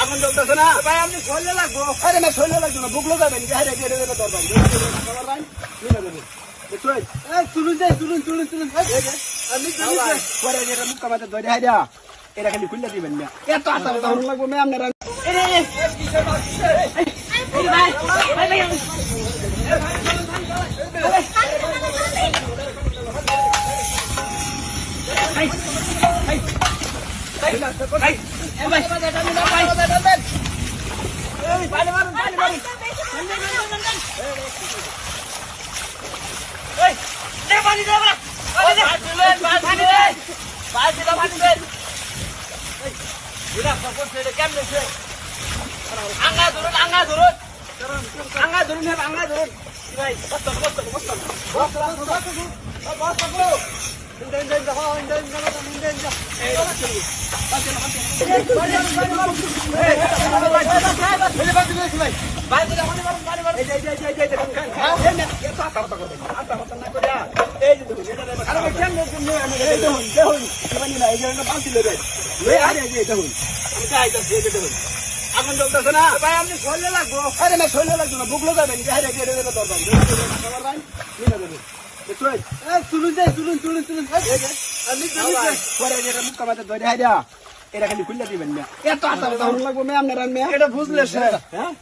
এখন চলতেছে না ভাই, আপনি শরীরে লাগবো। আরে না, শরীরে লাগবে না, বুকলো যাবেন কি? আরে চলুন যাই, চলুন চলুন চলুন। মুখ কামাতে ধরে হাইরা এরা খালি খুললে দিবেন না, এত আশা লাগবো ম্যাম আপনারা। এখন চলতেছে না ভাই, আপনি শরীরে লাগবো। আরে না, শরীরে লাগবে না, বুকলো যাবেন কি? চলুন যাই, চলুন চলুন চলুন। মুখ কামাতে ধরে হাইরা এরা খালি খুললে দিবেন না, এত আশা লাগবো ম্যাম আপনারা। এটা বুঝলে স্যার? হ্যাঁ।